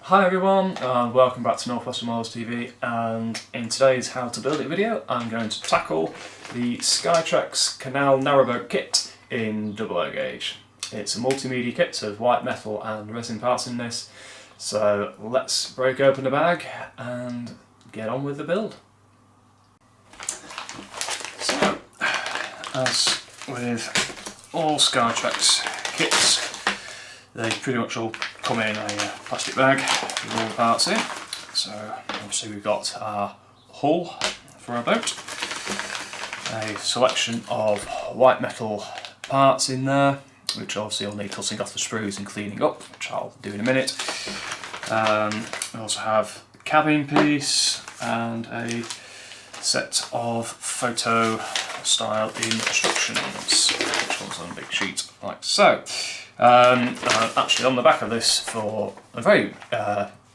Hi everyone, and welcome back to Northwestern Miles TV, and in today's How to Build It video I'm going to tackle the Skytrex Canal Narrowboat kit in 00 gauge. It's a multimedia kit, so there's white metal and resin parts in this, so let's break open the bag and get on with the build. So, as with all Skytrex kits, they pretty much all come in a plastic bag with all the parts in. So obviously we've got our hull for our boat, a selection of white metal parts in there, which obviously will need cutting off the screws and cleaning up, which I'll do in a minute. We also have the cabin piece and a set of photo style instructions, which comes on a big sheet like so. Actually on the back of this, for a very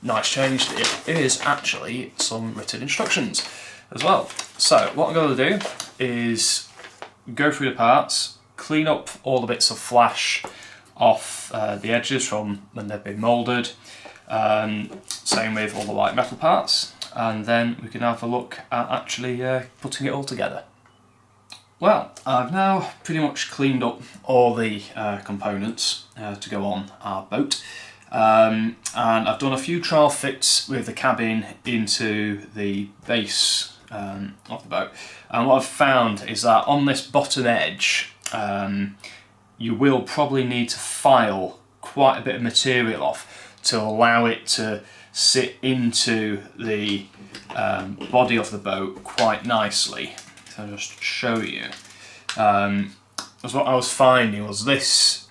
nice change, it is actually some written instructions as well. So what I'm going to do is go through the parts, clean up all the bits of flash off the edges from when they've been moulded, same with all the white metal parts, and then we can have a look at actually putting it all together. Well, I've now pretty much cleaned up all the components to go on our boat, and I've done a few trial fits with the cabin into the base of the boat, and what I've found is that on this bottom edge you will probably need to file quite a bit of material off to allow it to sit into the body of the boat quite nicely. So I'll just show you. Because what I was finding was this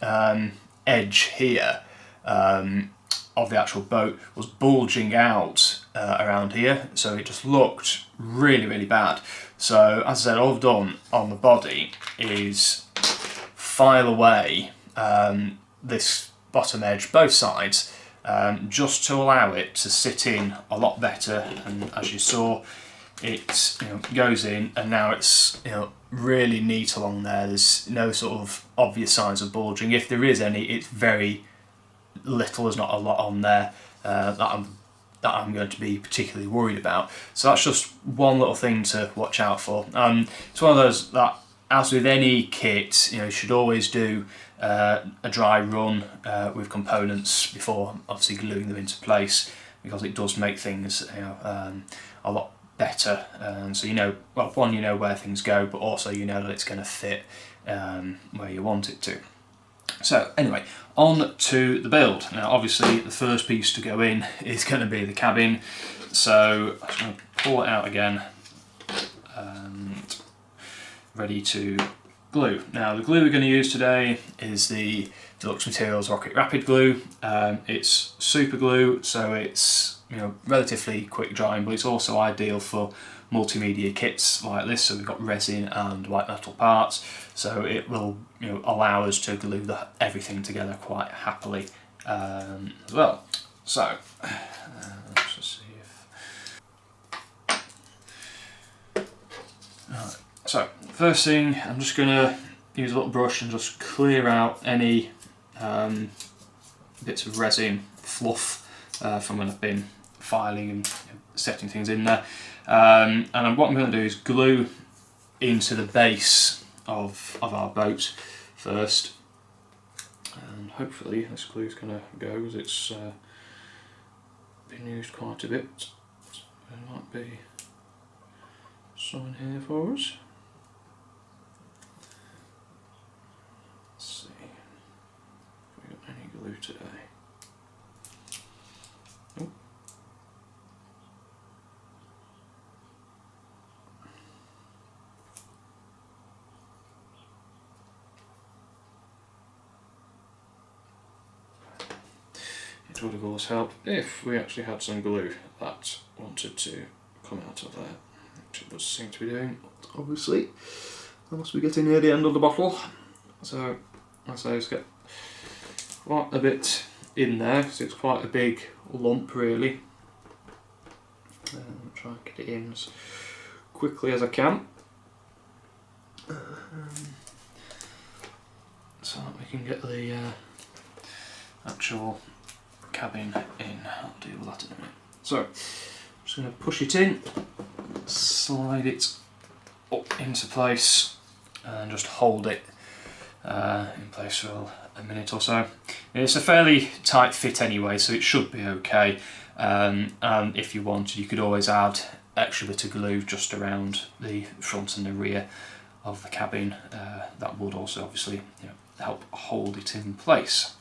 edge here of the actual boat was bulging out around here, so it just looked really bad. So as I said, all I've done on the body is file away this bottom edge, both sides, just to allow it to sit in a lot better, and as you saw, it goes in, and now it's really neat along there. There's no sort of obvious signs of bulging. If there is any, it's very little. There's not a lot on there that I'm going to be particularly worried about. So that's just one little thing to watch out for. It's one of those that, as with any kit, you should always do a dry run with components before obviously gluing them into place, because it does make things a lot better, and so well, one, you know where things go, but also you know that it's going to fit where you want it to. So anyway, on to the build. Now obviously the first piece to go in is going to be the cabin, so I'm just going to pull it out again and ready to glue. Now the glue we're going to use today is the Deluxe Materials Rocket Rapid Glue. It's super glue, so it's relatively quick drying, but it's also ideal for multimedia kits like this. So we've got resin and white metal parts, so it will allow us to glue everything together quite happily as well. So let's just see if. Right. So first thing, I'm just going to use a little brush and just clear out any bits of resin fluff from when I've been filing and setting things in there, and what I'm going to do is glue into the base of our boat first, and hopefully this glue is going to go, because it's been used quite a bit. There might be some in here for us. Let's see if we got any glue today. It would of course help if we actually had some glue that wanted to come out of there, which it does seem to be doing. Obviously, I must be getting near the end of the bottle, so I say let's get quite a bit in there, because it's quite a big lump really. Try and get it in as quickly as I can, so that we can get the actual cabin in. I'll deal with that in a minute. So, I'm just going to push it in, slide it up into place, and just hold it in place for a minute or so. It's a fairly tight fit anyway, so it should be okay. And if you wanted, you could always add extra bit of glue just around the front and the rear of the cabin. That would also obviously, help hold it in place.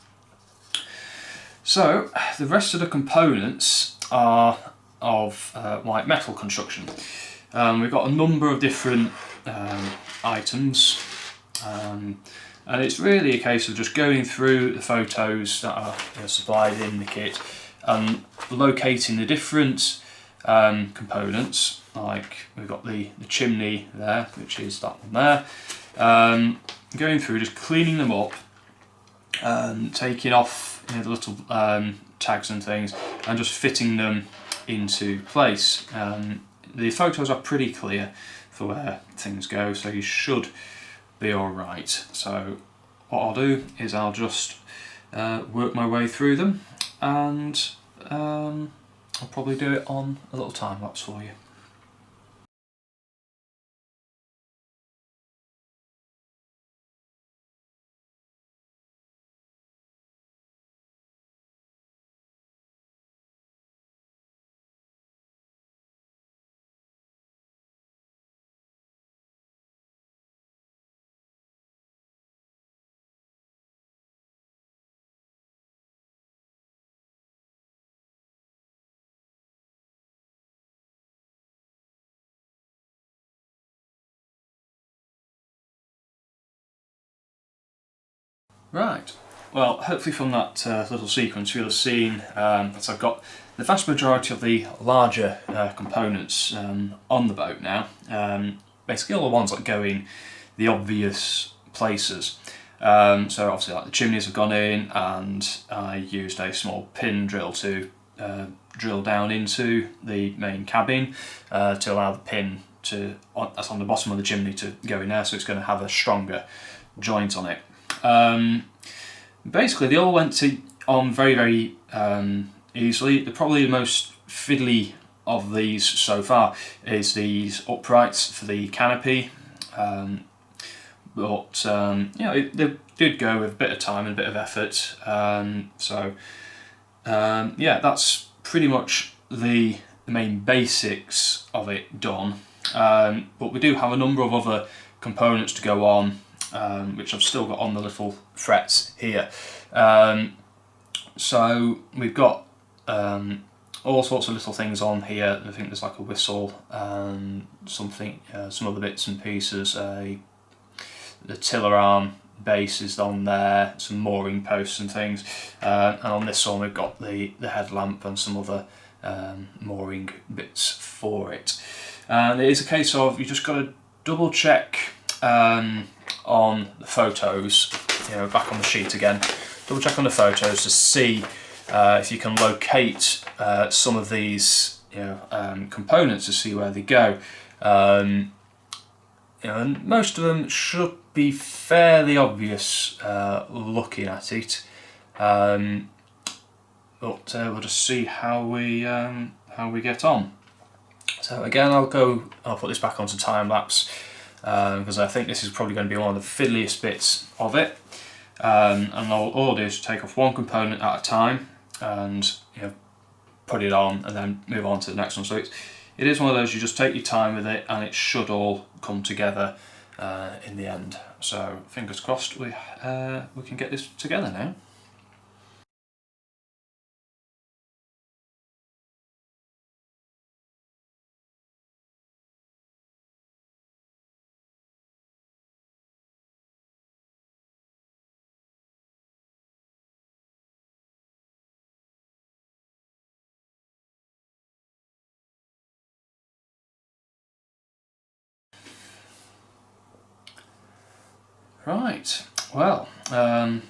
So the rest of the components are of white metal construction. We've got a number of different items, and it's really a case of just going through the photos that are supplied in the kit and locating the different components. Like we've got the chimney there, which is that one there. Going through, just cleaning them up, taking off the little tags and things, and just fitting them into place. The photos are pretty clear for where things go, so you should be alright. So what I'll do is I'll just work my way through them, and I'll probably do it on a little time lapse for you. Right, well, hopefully from that little sequence you'll have seen that I've got the vast majority of the larger components on the boat now. Basically all the ones that go in the obvious places. So obviously like the chimneys have gone in, and I used a small pin drill to drill down into the main cabin to allow the pin that's on the bottom of the chimney to go in there, so it's going to have a stronger joint on it. Basically they all went on very, very easily. Probably the most fiddly of these so far is these uprights for the canopy, but they did go with a bit of time and a bit of effort. Yeah, that's pretty much the main basics of it done. But we do have a number of other components to go on, which I've still got on the little frets here. So we've got all sorts of little things on here. I think there's like a whistle and something, some other bits and pieces. The tiller arm base is on there, some mooring posts and things. And on this one we've got the headlamp and some other mooring bits for it. And it is a case of you just got to double check on the photos, back on the sheet again, double check on the photos to see if you can locate some of these components to see where they go. And most of them should be fairly obvious looking at it, but we'll just see how we get on. So again, I'll put this back onto time lapse, because I think this is probably going to be one of the fiddliest bits of it. And all I'll do is take off one component at a time and put it on, and then move on to the next one. So it is one of those, you just take your time with it, and it should all come together in the end. So fingers crossed we can get this together now. Right, well, I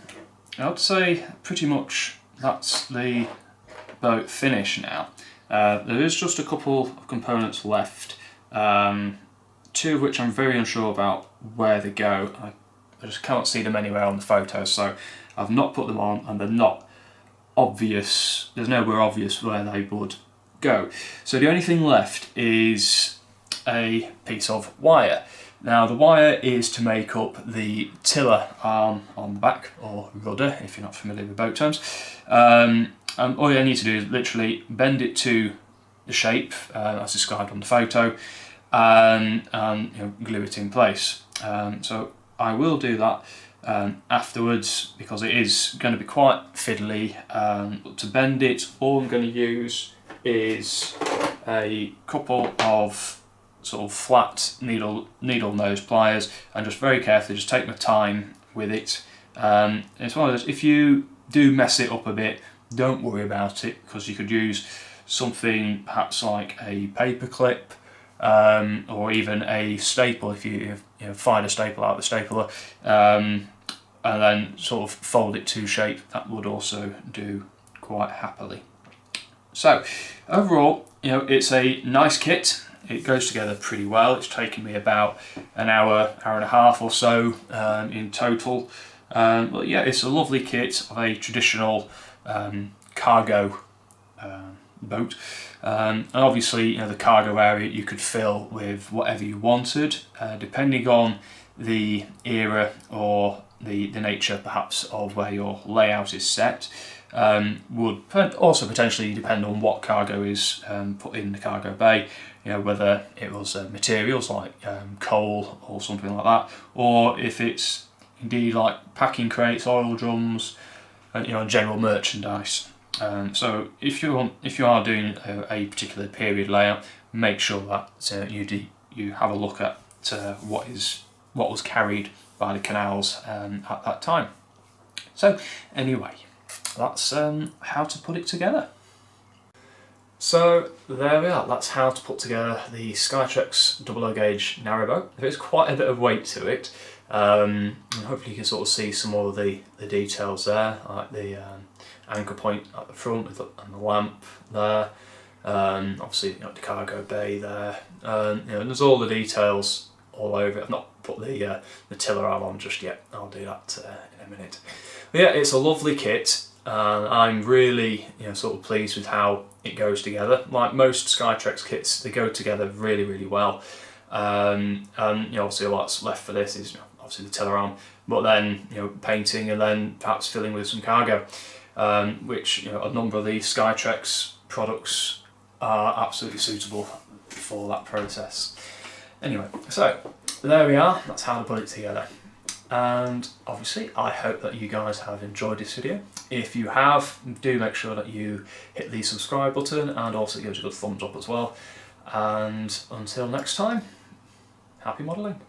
would say pretty much that's the boat finish now. There is just a couple of components left, two of which I'm very unsure about where they go. I just cannot see them anywhere on the photos, so I've not put them on, and they're not obvious, there's nowhere obvious where they would go. So the only thing left is a piece of wire. Now the wire is to make up the tiller arm on the back, or rudder if you're not familiar with boat terms. And all you need to do is literally bend it to the shape as described on the photo, and glue it in place. So I will do that afterwards, because it is going to be quite fiddly. To bend it, all I'm going to use is a couple of sort of flat needle nose pliers, and just very carefully just take my time with it. It's one of those, if you do mess it up a bit, don't worry about it, because you could use something perhaps like a paper clip, or even a staple if you find a staple out of the stapler, and then sort of fold it to shape. That would also do quite happily. So overall, it's a nice kit. It goes together pretty well. It's taken me about an hour and a half or so in total. But yeah, it's a lovely kit of a traditional cargo boat. And obviously, the cargo area you could fill with whatever you wanted, depending on the era or the nature perhaps of where your layout is set. Would also potentially depend on what cargo is put in the cargo bay, whether it was materials like coal or something like that, or if it's indeed like packing crates, oil drums, and general merchandise. So if you are doing a particular period layout, make sure that you have a look at what was carried by the canals at that time. So anyway, that's how to put it together. So there we are, that's how to put together the Skytrex OO gauge narrowboat. There is quite a bit of weight to it, and hopefully you can sort of see some more of the details there, like the anchor point at the front and the lamp there, obviously the cargo bay there, and there's all the details all over it. I've not put the tiller arm on just yet, I'll do that in a minute. But yeah, it's a lovely kit. I'm really sort of pleased with how it goes together. Like most Skytrex kits, they go together really, really well. And obviously all that's left for this is obviously the tiller arm, but then painting and then perhaps filling with some cargo, which a number of these Skytrex products are absolutely suitable for that process. Anyway, so there we are, that's how to put it together. And obviously I hope that you guys have enjoyed this video. If you have, do make sure that you hit the subscribe button, and also give us a good thumbs up as well. And until next time, happy modelling.